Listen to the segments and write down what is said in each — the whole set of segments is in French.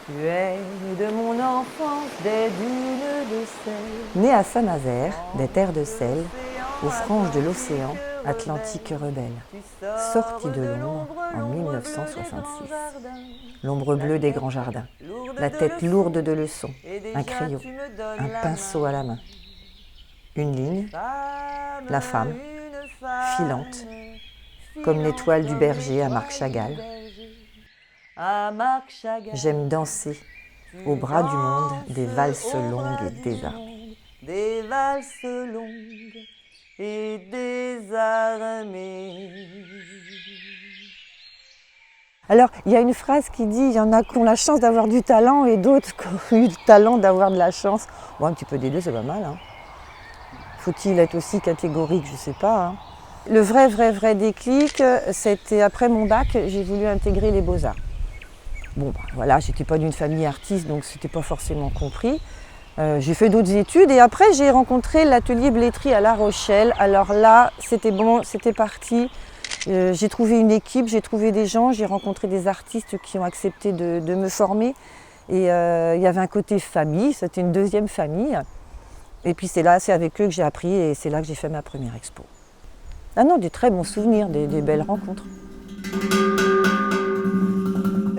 Tu es de mon enfance des dunes de sel. Né à Saint-Nazaire, des terres de sel, aux franges de l'océan Atlantique rebelle, sorti de l'ombre en 1966. L'ombre bleue des grands jardins, la tête lourde de leçons, un crayon, un pinceau à la main. Une ligne, la femme, filante, comme l'étoile du berger à Marc Chagall. J'aime danser au bras du monde des valses longues et désarmées. Des valses longues et désarmées. Alors, il y a une phrase qui dit, il y en a qui ont la chance d'avoir du talent et d'autres qui ont eu le talent d'avoir de la chance. Bon, un petit peu des deux, c'est pas mal. Hein. Faut-il être aussi catégorique, je sais pas. Hein. Le vrai déclic, c'était après mon bac, j'ai voulu intégrer les Beaux-Arts. Bon, bah, voilà, j'étais pas d'une famille artiste, donc c'était pas forcément compris. J'ai fait d'autres études et après j'ai rencontré l'atelier Blétry à La Rochelle. Alors là, c'était bon, c'était parti. J'ai trouvé une équipe, j'ai trouvé des gens, j'ai rencontré des artistes qui ont accepté de me former. Et il y avait un côté famille, c'était une deuxième famille. Et puis c'est avec eux que j'ai appris et c'est là que j'ai fait ma première expo. Ah non, des très bons souvenirs, des belles rencontres.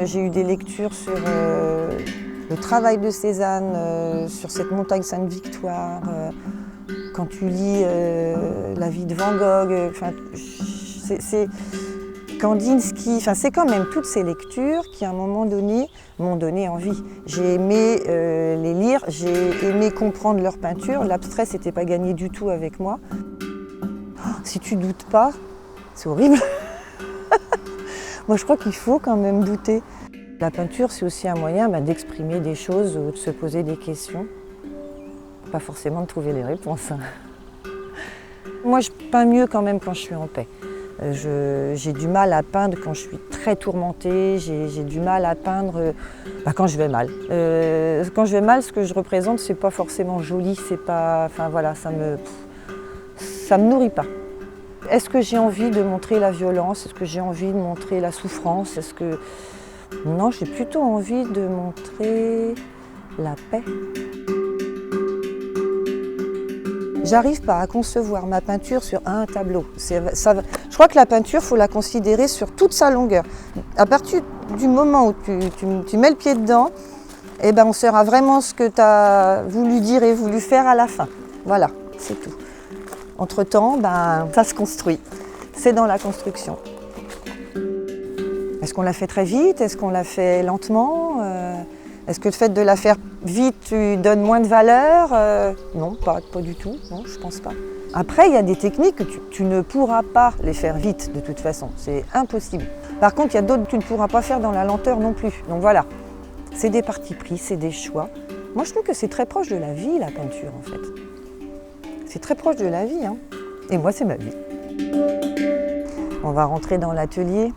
J'ai eu des lectures sur le travail de Cézanne, sur cette montagne Sainte-Victoire. Quand tu lis la vie de Van Gogh, c'est Kandinsky, c'est quand même toutes ces lectures qui à un moment donné m'ont donné envie. J'ai aimé les lire, j'ai aimé comprendre leur peinture. L'abstrait, c'était pas gagné du tout avec moi. Oh, si tu doutes pas, c'est horrible. Moi, je crois qu'il faut quand même douter. La peinture, c'est aussi un moyen d'exprimer des choses ou de se poser des questions. Pas forcément de trouver les réponses. Moi, je peins mieux quand même quand je suis en paix. J'ai du mal à peindre quand je suis très tourmentée, j'ai du mal à peindre quand je vais mal. Quand je vais mal, ce que je représente, c'est pas forcément joli, c'est pas, voilà, ça me nourrit pas. Est-ce que j'ai envie de montrer la violence? Est-ce que j'ai envie de montrer la souffrance? Non, j'ai plutôt envie de montrer la paix. J'arrive pas à concevoir ma peinture sur un tableau. Je crois que la peinture, il faut la considérer sur toute sa longueur. À partir du moment où tu mets le pied dedans, on saura vraiment ce que tu as voulu dire et voulu faire à la fin. Voilà, c'est tout. Entre-temps, ça se construit. C'est dans la construction. Est-ce qu'on l'a fait très vite? Est-ce qu'on l'a fait lentement? Est-ce que le fait de la faire vite, tu donnes moins de valeur? Non, pas du tout. Non, je pense pas. Après, il y a des techniques que tu ne pourras pas les faire vite de toute façon. C'est impossible. Par contre, il y a d'autres que tu ne pourras pas faire dans la lenteur non plus. Donc voilà, c'est des partis pris, c'est des choix. Moi, je trouve que c'est très proche de la vie, la peinture, en fait. C'est très proche de la vie, hein. Et moi, c'est ma vie. On va rentrer dans l'atelier.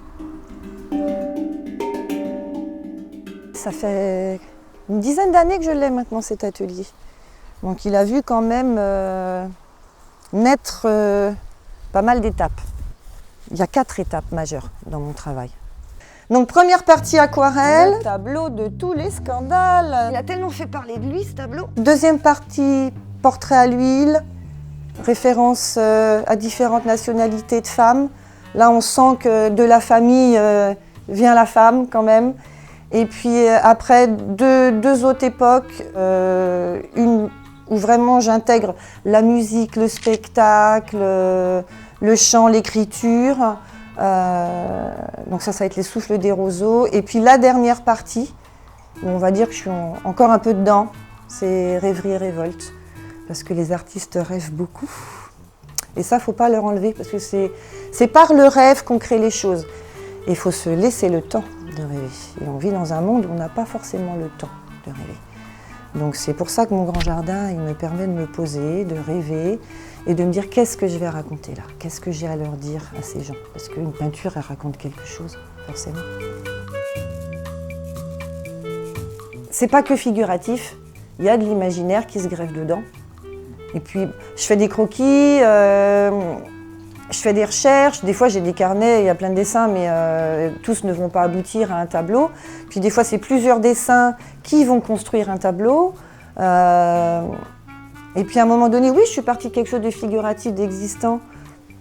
Ça fait une dizaine d'années que je l'ai maintenant, cet atelier. Donc il a vu quand même naître pas mal d'étapes. Il y a 4 étapes majeures dans mon travail. Donc première partie aquarelle. Le tableau de tous les scandales. Il a tellement fait parler de lui, ce tableau. Deuxième partie, portrait à l'huile. Référence à différentes nationalités de femmes. Là, on sent que de la famille vient la femme quand même. Et puis après, deux autres époques, une où vraiment j'intègre la musique, le spectacle, le chant, l'écriture. Donc ça va être les souffles des roseaux. Et puis la dernière partie, où on va dire que je suis encore un peu dedans, c'est rêverie et révolte. Parce que les artistes rêvent beaucoup. Et ça, il ne faut pas leur enlever, parce que c'est par le rêve qu'on crée les choses. Et il faut se laisser le temps de rêver. Et on vit dans un monde où on n'a pas forcément le temps de rêver. Donc c'est pour ça que mon grand jardin, il me permet de me poser, de rêver et de me dire qu'est-ce que je vais raconter là, qu'est-ce que j'ai à leur dire à ces gens. Parce qu'une peinture, elle raconte quelque chose, forcément. C'est pas que figuratif, il y a de l'imaginaire qui se greffe dedans. Et puis je fais des croquis, Je fais des recherches, des fois j'ai des carnets, il y a plein de dessins, mais tous ne vont pas aboutir à un tableau. Puis des fois c'est plusieurs dessins qui vont construire un tableau. Et puis à un moment donné, oui, je suis partie de quelque chose de figuratif, d'existant.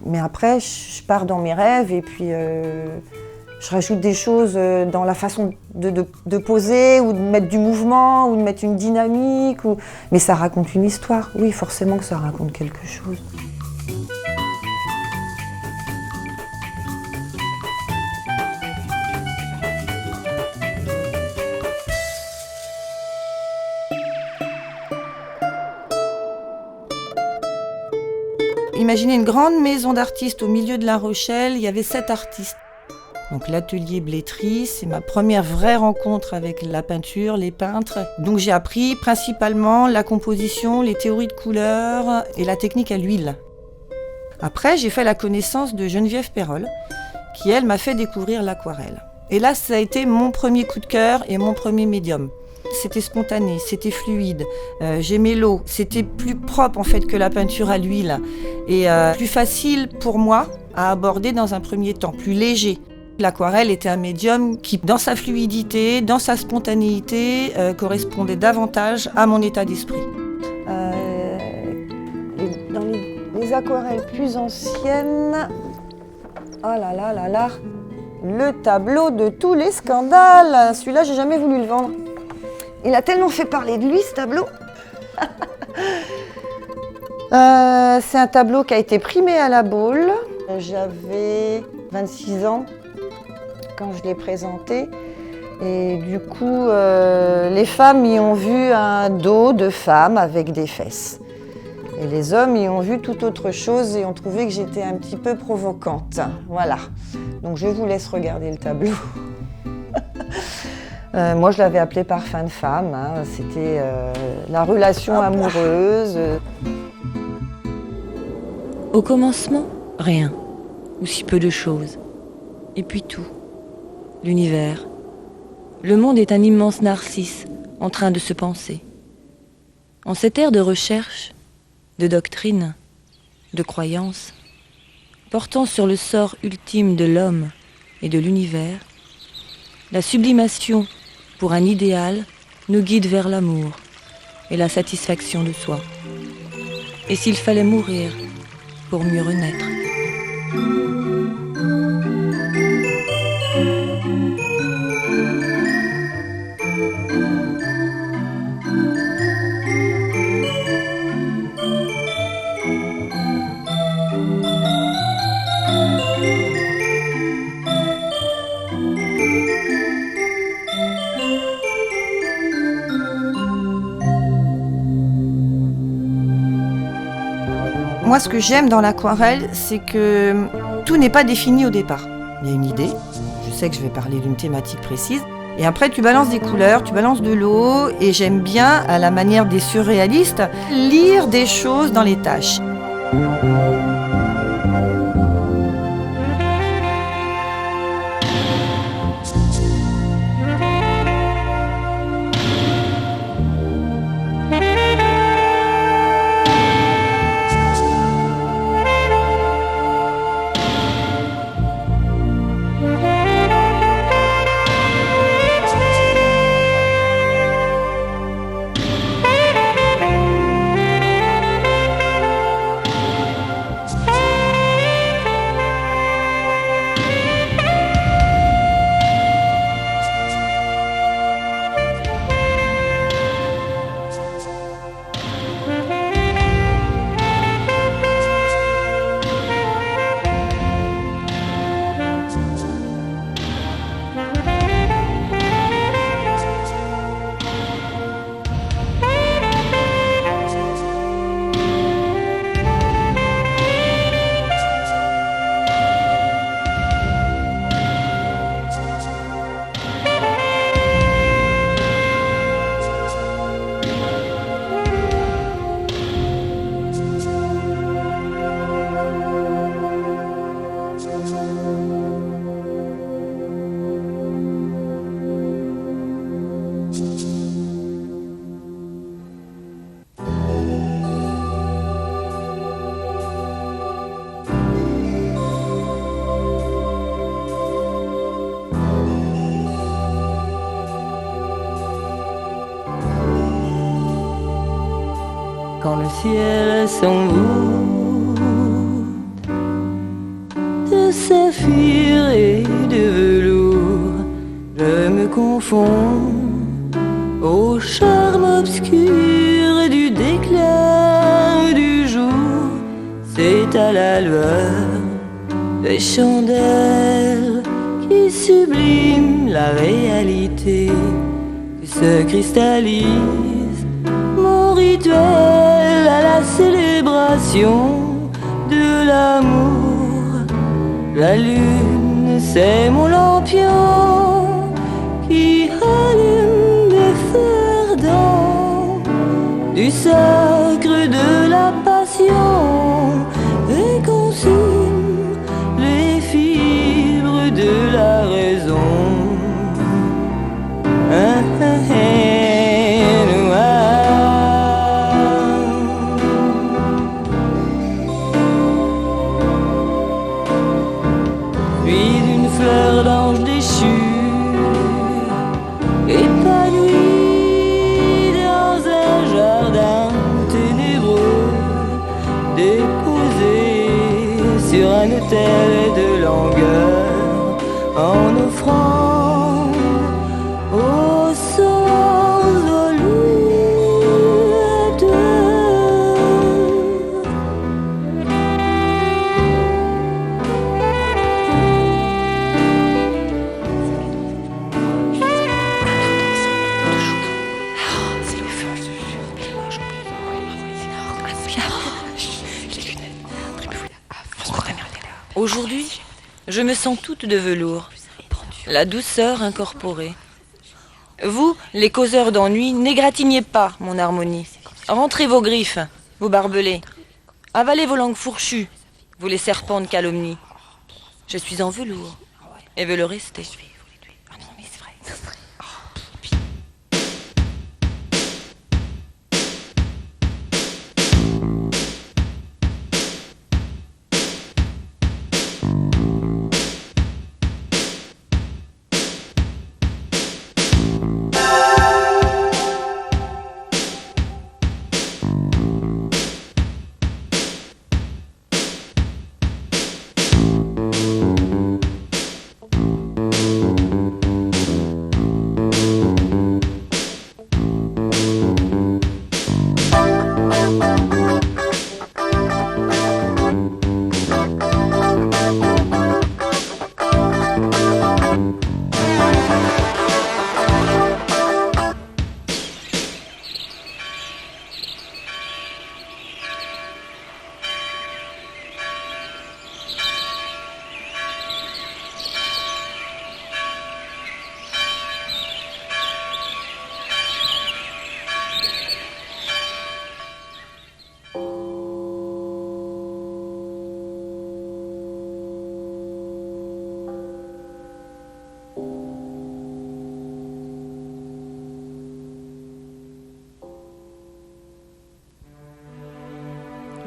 Mais après, je pars dans mes rêves et puis je rajoute des choses dans la façon de poser ou de mettre du mouvement ou de mettre une dynamique. Mais ça raconte une histoire, oui, forcément que ça raconte quelque chose. Imaginez une grande maison d'artistes au milieu de La Rochelle, il y avait 7 artistes. Donc l'atelier Blétry, c'est ma première vraie rencontre avec la peinture, les peintres. Donc j'ai appris principalement la composition, les théories de couleurs et la technique à l'huile. Après, j'ai fait la connaissance de Geneviève Perrol, qui elle m'a fait découvrir l'aquarelle. Et là, ça a été mon premier coup de cœur et mon premier médium. C'était spontané, c'était fluide, j'aimais l'eau, c'était plus propre en fait que la peinture à l'huile et plus facile pour moi à aborder dans un premier temps, plus léger. L'aquarelle était un médium qui, dans sa fluidité, dans sa spontanéité, correspondait davantage à mon état d'esprit. Dans les aquarelles plus anciennes, oh là là là là, le tableau de tous les scandales, celui-là j'ai jamais voulu le vendre. Il a tellement fait parler de lui, ce tableau. C'est un tableau qui a été primé à la Baule. J'avais 26 ans quand je l'ai présenté. Et du coup, les femmes y ont vu un dos de femme avec des fesses. Et les hommes y ont vu tout autre chose et ont trouvé que j'étais un petit peu provocante. Voilà. Donc je vous laisse regarder le tableau. Moi, je l'avais appelé Parfum de femme. Hein. C'était la relation amoureuse. Au commencement, rien, ou si peu de choses. Et puis tout, l'univers. Le monde est un immense narcisse en train de se penser. En cette ère de recherche, de doctrine, de croyance, portant sur le sort ultime de l'homme et de l'univers, la sublimation pour un idéal nous guide vers l'amour et la satisfaction de soi. Et s'il fallait mourir pour mieux renaître. Moi, ce que j'aime dans l'aquarelle, c'est que tout n'est pas défini au départ. Il y a une idée, je sais que je vais parler d'une thématique précise, et après tu balances des couleurs, tu balances de l'eau, et j'aime bien, à la manière des surréalistes, lire des choses dans les taches. quand le ciel s'envoûte de saphir et de velours, je me confonds au charme obscur du déclin du jour. C'est à la lueur des chandelles qui subliment la réalité que se cristallise mon rituel à la célébration de l'amour. La lune, c'est mon lampion qui allume des feux ardents du sacre de la passion et consume les fibres de la raison. Puis d'une fleur d'ange déchue, épanouie dans un jardin ténébreux, déposé sur un autel de langueur, en offrande aux sens voludes. Aujourd'hui, je me sens toute de velours, la douceur incorporée. Vous, les causeurs d'ennui, n'égratignez pas mon harmonie. Rentrez vos griffes, vos barbelés. Avalez vos langues fourchues, vous les serpents de calomnie. Je suis en velours et veux le rester.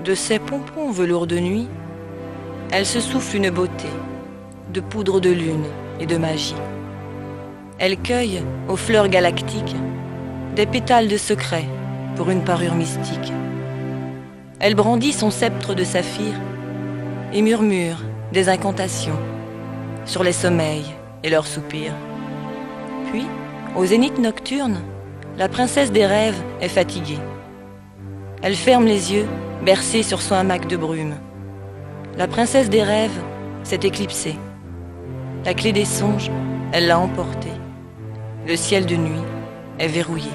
De ces pompons velours de nuit, elle se souffle une beauté, de poudre de lune et de magie. Elle cueille, aux fleurs galactiques, des pétales de secret pour une parure mystique. Elle brandit son sceptre de saphir et murmure des incantations sur les sommeils et leurs soupirs. Puis, au zénith nocturne, la princesse des rêves est fatiguée. Elle ferme les yeux, bercée sur son hamac de brume. La princesse des rêves s'est éclipsée. La clé des songes, elle l'a emportée. Le ciel de nuit est verrouillé.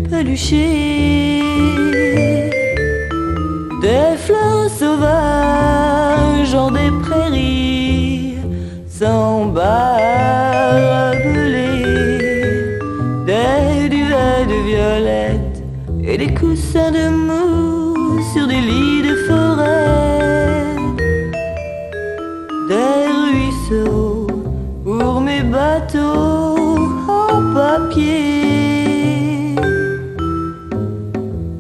peluchés, des fleurs sauvages hors des prairies, sans barbelés, des duvets de violettes et des coussins de mousse sur des lits de forêt, des ruisseaux pour mes bateaux en papier,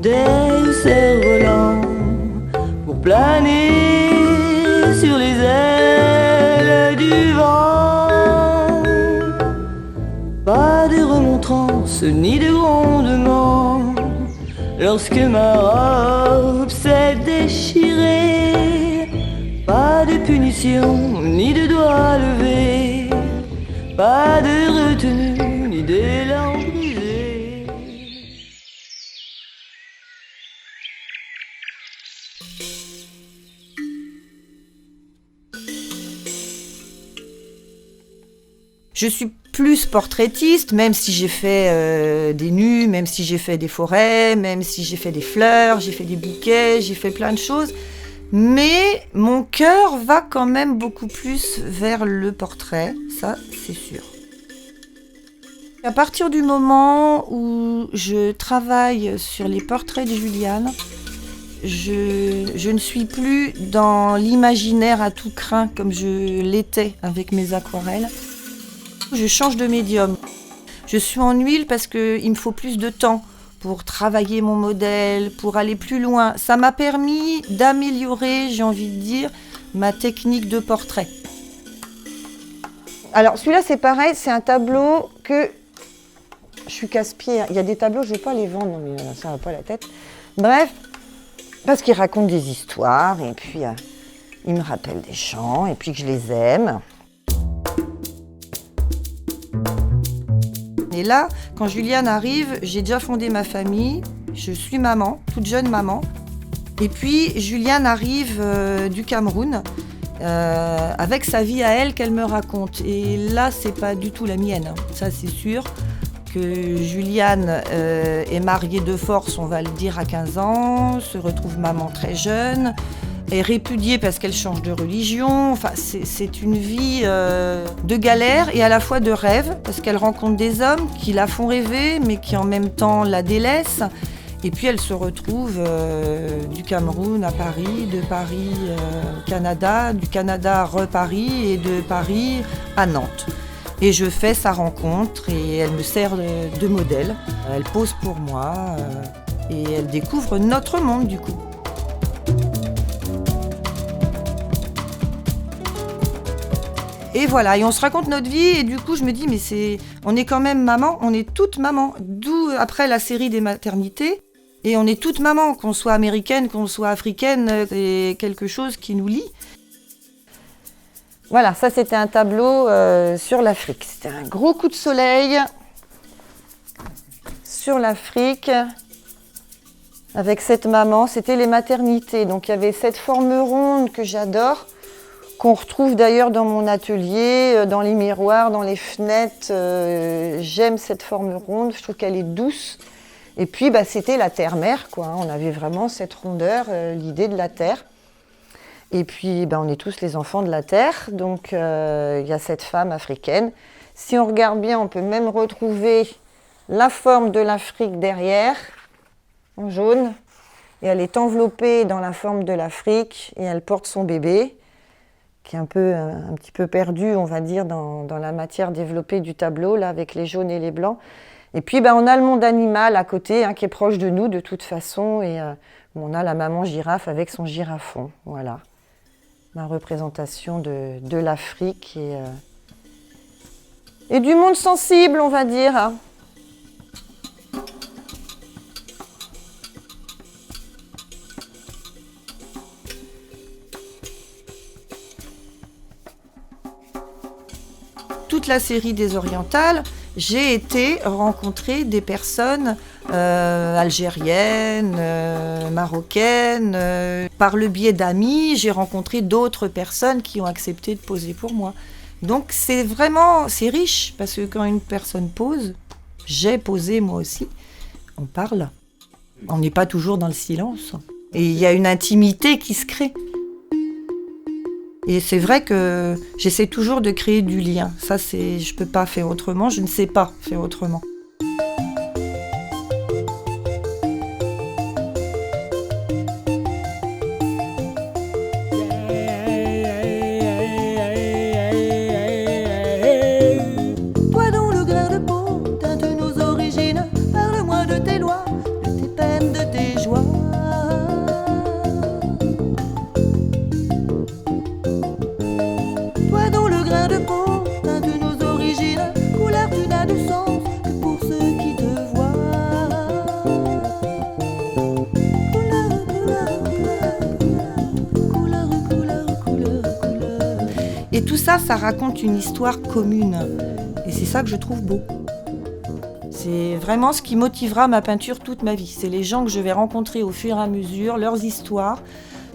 des cerfs-volants pour planer sur les ailes du vent. Pas de remontrance ni de grondement lorsque ma robe s'est déchirée. Pas de punition ni de doigts levés, pas de retenue ni d'élan brisé. Je suis plus portraitiste, même si j'ai fait des nus, même si j'ai fait des forêts, même si j'ai fait des fleurs, j'ai fait des bouquets, j'ai fait plein de choses. Mais mon cœur va quand même beaucoup plus vers le portrait, ça c'est sûr. À partir du moment où je travaille sur les portraits de Juliane, je ne suis plus dans l'imaginaire à tout crin comme je l'étais avec mes aquarelles. Je change de médium. Je suis en huile parce qu'il me faut plus de temps pour travailler mon modèle, pour aller plus loin. Ça m'a permis d'améliorer, j'ai envie de dire, ma technique de portrait. Alors celui-là c'est pareil, c'est un tableau que je suis casse-pied. Il y a des tableaux, je ne vais pas les vendre, mais ça va pas la tête. Bref, parce qu'ils racontent des histoires et puis ils me rappellent des gens et puis que je les aime. Et là, quand Juliane arrive, j'ai déjà fondé ma famille, je suis maman, toute jeune maman. Et puis Juliane arrive du Cameroun avec sa vie à elle qu'elle me raconte. Et là, c'est pas du tout la mienne, hein. Ça c'est sûr. Que Juliane est mariée de force, on va le dire, à 15 ans, se retrouve maman très jeune, est répudiée parce qu'elle change de religion. Enfin, c'est une vie de galère et à la fois de rêve, parce qu'elle rencontre des hommes qui la font rêver, mais qui en même temps la délaissent. Et puis elle se retrouve du Cameroun à Paris, de Paris au Canada, du Canada à Paris et de Paris à Nantes. Et je fais sa rencontre et elle me sert de modèle. Elle pose pour moi et elle découvre notre monde du coup. Et voilà, et on se raconte notre vie et du coup je me dis mais on est quand même maman, on est toutes maman. D'où après la série des maternités. Et on est toutes maman, qu'on soit américaine, qu'on soit africaine, c'est quelque chose qui nous lie. Voilà, ça c'était un tableau sur l'Afrique. C'était un gros coup de soleil sur l'Afrique avec cette maman. C'était les maternités. Donc il y avait cette forme ronde que j'adore, qu'on retrouve d'ailleurs dans mon atelier, dans les miroirs, dans les fenêtres. J'aime cette forme ronde, je trouve qu'elle est douce. Et puis c'était la terre-mère, quoi. On avait vraiment cette rondeur, l'idée de la terre. Et puis, on est tous les enfants de la terre, donc il y a cette femme africaine. Si on regarde bien, on peut même retrouver la forme de l'Afrique derrière, en jaune. Et elle est enveloppée dans la forme de l'Afrique et elle porte son bébé, qui est un petit peu perdu, on va dire, dans la matière développée du tableau, là, avec les jaunes et les blancs. Et puis, on a le monde animal à côté, qui est proche de nous de toute façon. Et on a la maman girafe avec son girafon, voilà. Ma représentation de l'Afrique et du monde sensible, on va dire. Toute la série des Orientales, j'ai été rencontrer des personnes algériennes, marocaines. Par le biais d'amis, j'ai rencontré d'autres personnes qui ont accepté de poser pour moi. Donc c'est riche, parce que quand une personne pose, j'ai posé moi aussi, On parle. On n'est pas toujours dans le silence. Et il y a une intimité qui se crée. Et c'est vrai que j'essaie toujours de créer du lien. Ça, je peux pas faire autrement, je ne sais pas faire autrement. Toi dont le grain de peau teinte nos origines, parle-moi de tes lois, de tes peines, de tes joies. Toi dont le grain de peau teinte nos origines, couleur tu n'as de sens que pour ceux qui te voient. Couleur, couleur, couleur, couleur, couleur. Et tout ça, ça raconte une histoire commune. Et c'est ça que je trouve beau. C'est vraiment ce qui motivera ma peinture toute ma vie. C'est les gens que je vais rencontrer au fur et à mesure, leurs histoires,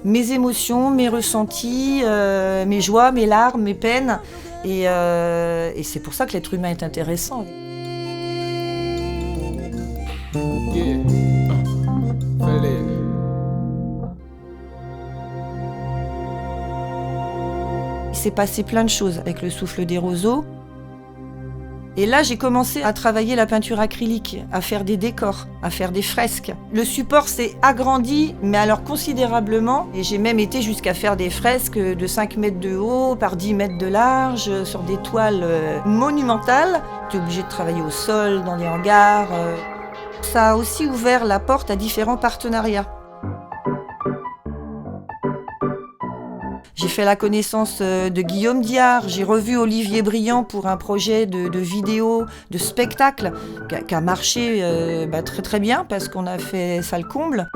mes émotions, mes ressentis, mes joies, mes larmes, mes peines. Et c'est pour ça que l'être humain est intéressant. Il s'est passé plein de choses avec le souffle des roseaux. Et là, j'ai commencé à travailler la peinture acrylique, à faire des décors, à faire des fresques. Le support s'est agrandi, mais alors considérablement. Et j'ai même été jusqu'à faire des fresques de 5 mètres de haut par 10 mètres de large, sur des toiles monumentales. J'étais obligée de travailler au sol, dans les hangars. Ça a aussi ouvert la porte à différents partenariats. J'ai fait la connaissance de Guillaume Diard, j'ai revu Olivier Briand pour un projet de vidéo, de spectacle, qui a marché très très bien parce qu'on a fait salle comble.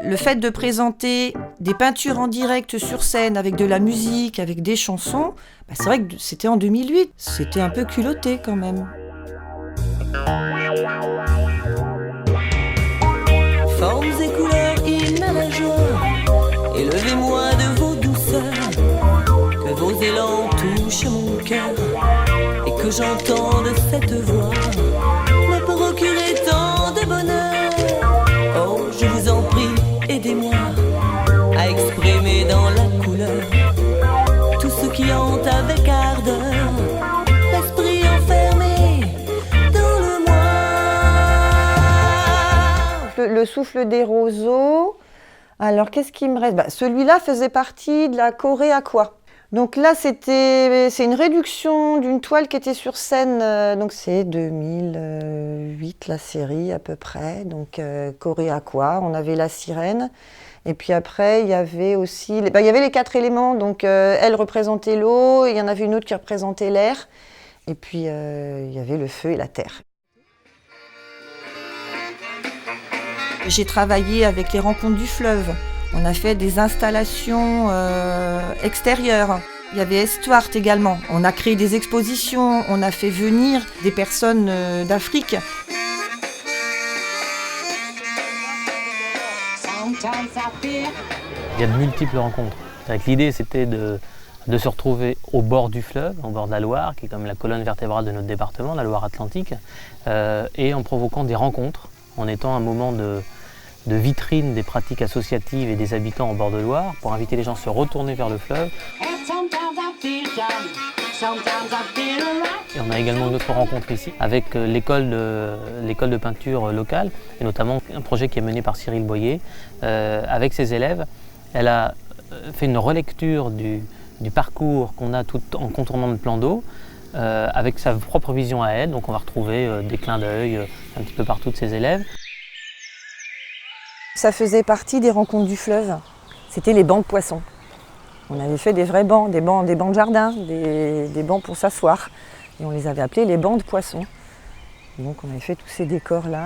Le fait de présenter des peintures en direct sur scène avec de la musique, avec des chansons, c'est vrai que c'était en 2008, c'était un peu culotté quand même. Formes et couleurs, hymne à la joie, élevez-moi de vos douceurs, que vos élans touchent mon cœur, et que j'entende cette voix me procurer tant de bonheur. Oh, je vous en prie, aidez-moi à exprimer dans la couleur tout ce qui hante avec ardeur l'esprit enfermé dans le moi. Le souffle des roseaux. Alors, qu'est-ce qui me reste ? Celui-là faisait partie de la Corée Aqua. Donc là, c'est une réduction d'une toile qui était sur scène. Donc c'est 2008, la série à peu près. Donc Corée Aqua, on avait la sirène. Et puis après, il y avait aussi... il y avait les 4 éléments. Donc elle représentait l'eau, il y en avait une autre qui représentait l'air. Et puis il y avait le feu et la terre. J'ai travaillé avec les Rencontres du Fleuve. On a fait des installations extérieures. Il y avait Estuart également. On a créé des expositions. On a fait venir des personnes d'Afrique. Il y a de multiples rencontres. L'idée, c'était de se retrouver au bord du fleuve, au bord de la Loire, qui est comme la colonne vertébrale de notre département, la Loire-Atlantique, et en provoquant des rencontres, en étant un moment de vitrine des pratiques associatives et des habitants au bord de Loire, pour inviter les gens à se retourner vers le fleuve. Et on a également une autre rencontre ici avec l'école de peinture locale, et notamment un projet qui est mené par Cyril Boyer avec ses élèves. Elle a fait une relecture du parcours qu'on a tout en contournant le plan d'eau, avec sa propre vision à elle. Donc on va retrouver des clins d'œil un petit peu partout de ses élèves. Ça faisait partie des Rencontres du Fleuve. C'était les bancs de poissons. On avait fait des vrais bancs, des bancs de jardin, des bancs pour s'asseoir. Et on les avait appelés les bancs de poissons. Donc on avait fait tous ces décors-là.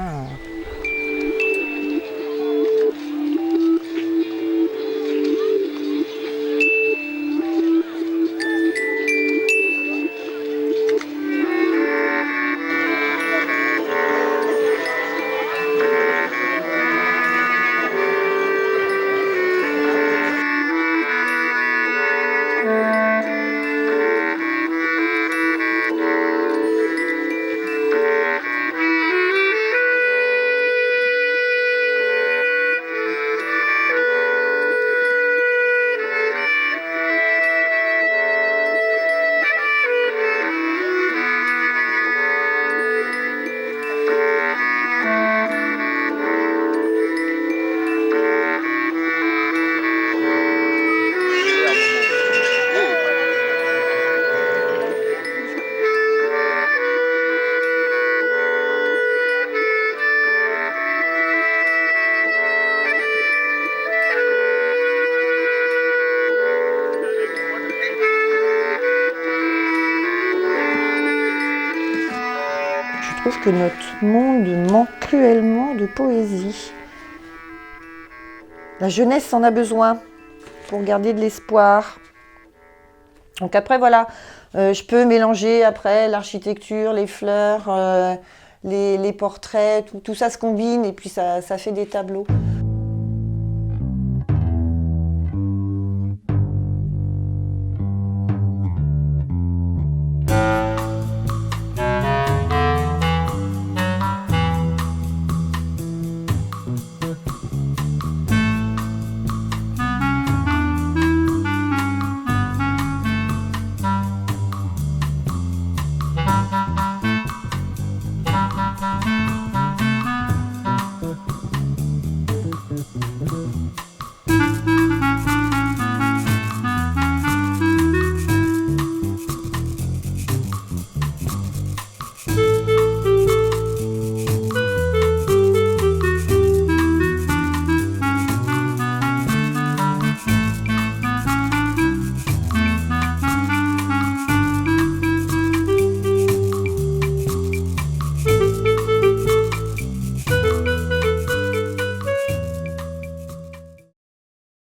trouve que notre monde manque cruellement de poésie. La jeunesse en a besoin pour garder de l'espoir. Donc après, voilà, je peux mélanger après l'architecture, les fleurs, les portraits, tout ça se combine et puis ça fait des tableaux.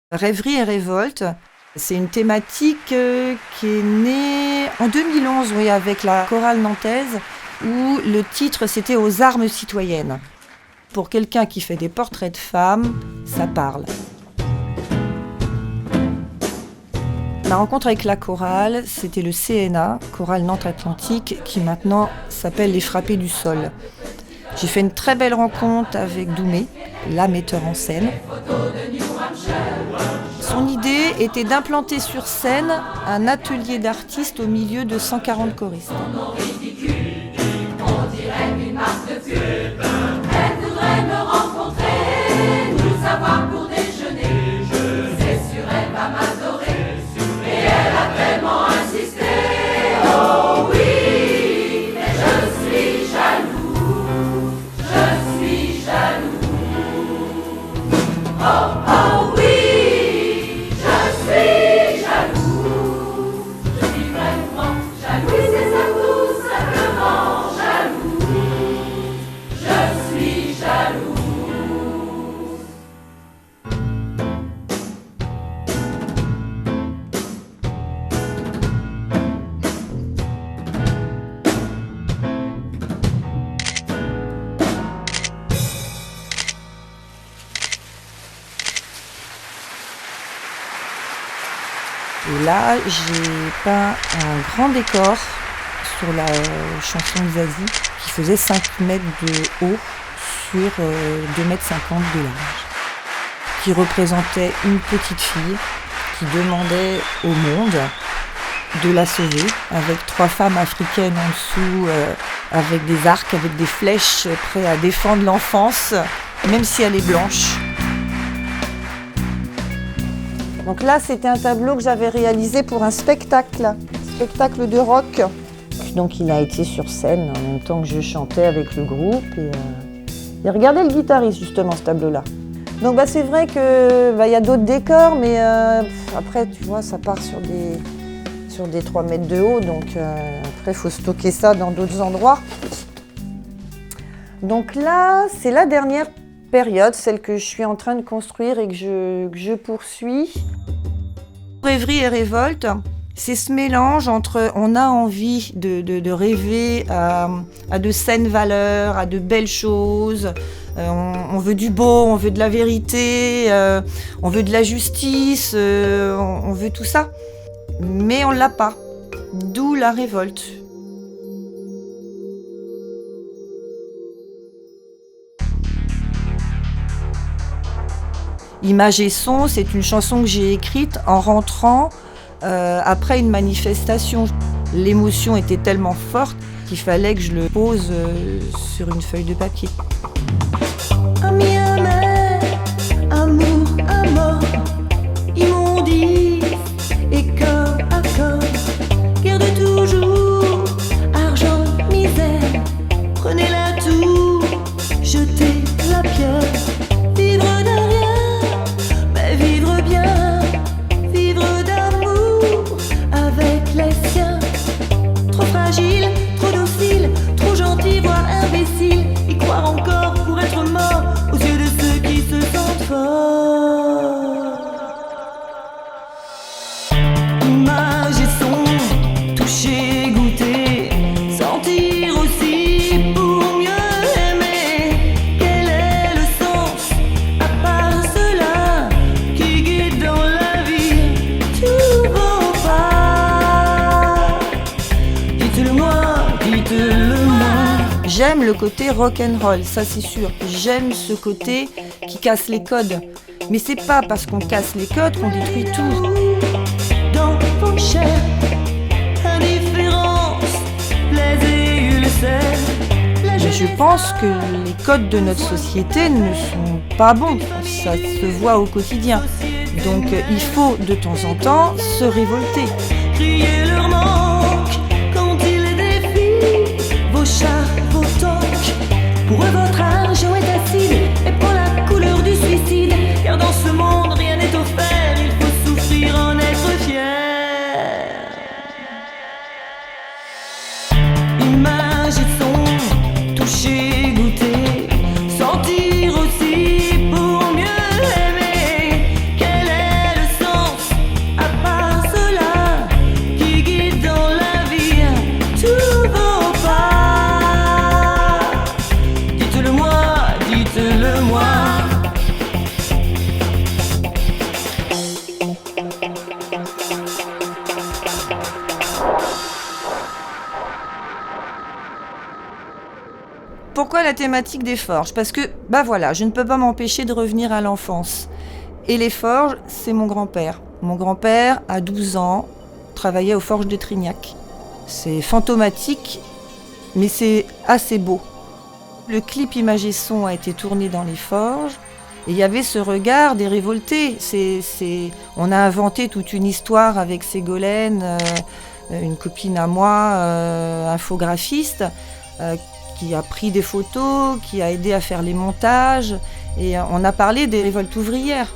Rêverie et révolte, c'est une thématique qui est née en 2011, oui, avec la chorale nantaise, où le titre c'était Aux armes citoyennes. Pour quelqu'un qui fait des portraits de femmes, ça parle. Ma rencontre avec la chorale, c'était le CNA, Chorale Nantes Atlantique, qui maintenant s'appelle Les Frappés du Sol. J'ai fait une très belle rencontre avec Doumé, la metteur en scène. Son idée était d'implanter sur scène un atelier d'artistes au milieu de 140 choristes. Et là, j'ai peint un grand décor sur la chanson de Zazie qui faisait 5 mètres de haut sur 2,50 mètres de large, qui représentait une petite fille qui demandait au monde de la sauver, avec 3 femmes africaines en dessous, avec des arcs, avec des flèches, prêts à défendre l'enfance, même si elle est blanche. Donc là, c'était un tableau que j'avais réalisé pour un spectacle de rock. Donc il a été sur scène en même temps que je chantais avec le groupe. Et regardez le guitariste justement, ce tableau-là. Donc c'est vrai qu'il y a d'autres décors, mais après, tu vois, ça part sur des 3 mètres de haut. Donc après, il faut stocker ça dans d'autres endroits. Donc là, c'est la dernière période, celle que je suis en train de construire et que je poursuis. Rêverie et révolte, c'est ce mélange entre on a envie de rêver à de saines valeurs, à de belles choses, on veut du beau, on veut de la vérité, on veut de la justice, on veut tout ça, mais on ne l'a pas, d'où la révolte. Images et son, c'est une chanson que j'ai écrite en rentrant après une manifestation. L'émotion était tellement forte qu'il fallait que je le pose sur une feuille de papier. Ami, amer, amour, à mort, immondice et corps à corps, guerre de toujours, argent, misère, prenez-la tout, jetez la pierre, vivre de rien, mais vivre bien, vivre d'amour avec les siens, trop fragile, trop docile, trop gentil, voire imbécile. J'aime le côté rock'n'roll, ça c'est sûr. J'aime ce côté qui casse les codes. Mais c'est pas parce qu'on casse les codes qu'on détruit tout. Dans vos chairs, indifférence, plaisir, le sel. Mais je pense que les codes de notre société ne sont pas bons. Ça se voit au quotidien. Donc il faut de temps en temps se révolter. Crier leur manque quand ils défient vos chats, vos tocs. Pour eux, votre argent est acide et pour la couleur du suicide. Car dans ce monde, rien n'est offert, il faut souffrir en être fier. Images et sons, toucher, goûter, sentir aussi pour mieux aimer. Quel est le sens à part cela qui guide dans la vie tous vos pas? Dites-le moi, dites-le moi. Pourquoi la thématique des forges? Parce que, voilà, je ne peux pas m'empêcher de revenir à l'enfance. Et les forges, c'est mon grand-père. Mon grand-père, à 12 ans, travaillait aux forges de Trignac. C'est fantomatique, mais c'est assez beau. Le clip image et son a été tourné dans les forges, et il y avait ce regard des révoltés. On a inventé toute une histoire avec Ségolène, une copine à moi, infographiste, qui a pris des photos, qui a aidé à faire les montages. Et on a parlé des révoltes ouvrières.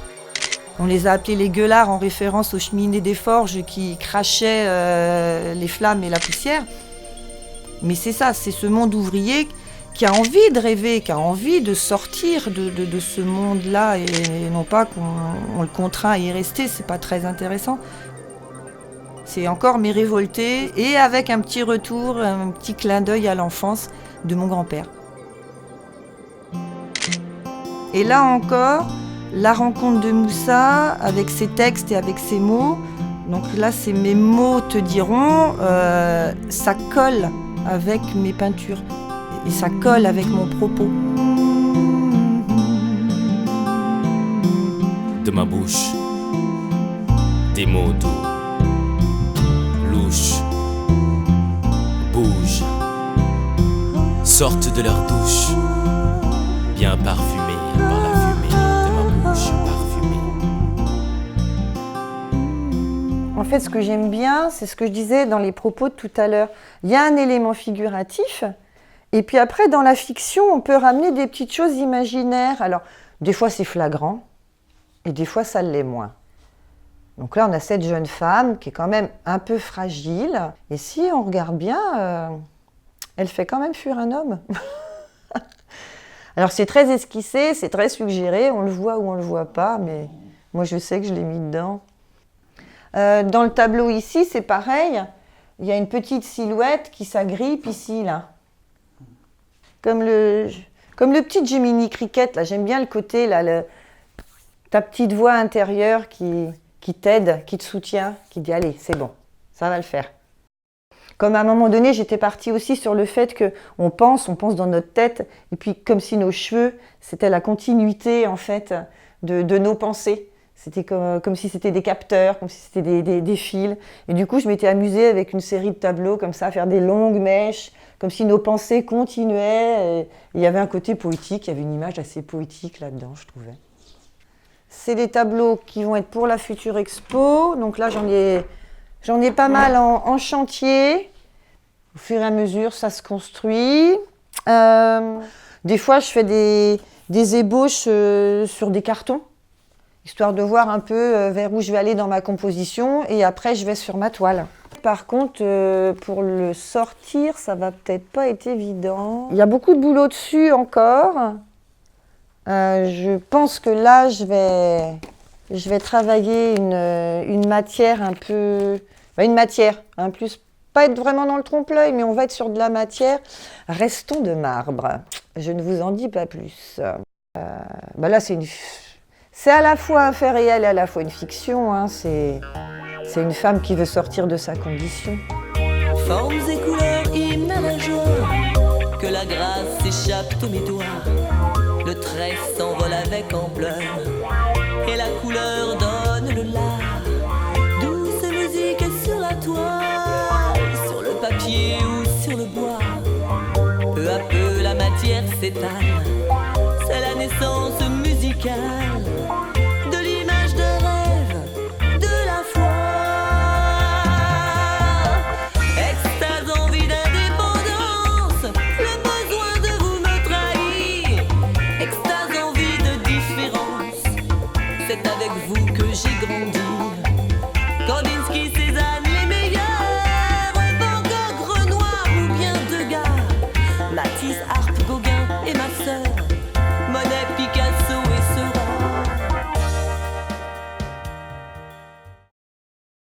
On les a appelées les gueulards en référence aux cheminées des forges qui crachaient les flammes et la poussière. Mais c'est ça, c'est ce monde ouvrier qui a envie de rêver, qui a envie de sortir de ce monde-là et non pas qu'on le contraint à y rester, c'est pas très intéressant. C'est encore mes révoltés et avec un petit retour, un petit clin d'œil à l'enfance de mon grand-père. Et là encore, la rencontre de Moussa avec ses textes et avec ses mots, donc là c'est mes mots te diront, ça colle avec mes peintures et ça colle avec mon propos. De ma bouche, des mots doux, louches, bougent, sortent de leur douche, bien parfumés par la fumée de ma bouche parfumée. En fait, ce que j'aime bien, c'est ce que je disais dans les propos de tout à l'heure. Il y a un élément figuratif, et puis après, dans la fiction, on peut ramener des petites choses imaginaires. Alors, des fois, c'est flagrant, et des fois, ça l'est moins. Donc là, on a cette jeune femme qui est quand même un peu fragile, et si on regarde bien, elle fait quand même fuir un homme. Alors, c'est très esquissé, c'est très suggéré, on le voit ou on le voit pas, mais moi, je sais que je l'ai mis dedans. Dans le tableau ici, c'est pareil. Il y a une petite silhouette qui s'agrippe ici, là. Comme le petit Jiminy Cricket, là. J'aime bien le côté, là, ta petite voix intérieure qui t'aide, qui te soutient, qui dit « Allez, c'est bon, ça va le faire ». Comme à un moment donné, j'étais partie aussi sur le fait qu'on pense dans notre tête, et puis comme si nos cheveux, c'était la continuité, en fait, de nos pensées. C'était comme si c'était des capteurs, comme si c'était des fils. Et du coup, je m'étais amusée avec une série de tableaux comme ça, à faire des longues mèches, comme si nos pensées continuaient. Et il y avait un côté poétique, il y avait une image assez poétique là-dedans, je trouvais. C'est des tableaux qui vont être pour la future expo. Donc là, j'en ai pas mal en chantier. Au fur et à mesure, ça se construit. Des fois, je fais des ébauches sur des cartons, histoire de voir un peu vers où je vais aller dans ma composition, et après je vais sur ma toile. Par contre, pour le sortir, ça va peut-être pas être évident. Il y a beaucoup de boulot dessus encore. Je pense que là, je vais travailler une matière un peu... une matière, plus pas être vraiment dans le trompe-l'œil, mais on va être sur de la matière. Restons de marbre. Je ne vous en dis pas plus. Là, c'est à la fois un fait réel et à la fois une fiction. Hein. C'est une femme qui veut sortir de sa condition. Formes et couleurs hymnes à la joie, que la grâce s'échappe tous mes doigts. Le trait s'envole avec ampleur et la couleur donne le lard. Douce musique sur la toile, sur le papier ou sur le bois. Peu à peu la matière s'étale, c'est la naissance musicale de l'image de rêve, de la foi. Extase, envie d'indépendance, le besoin de vous me trahir. Extase, envie de différence, c'est avec vous que j'ai grandi. Kandinsky,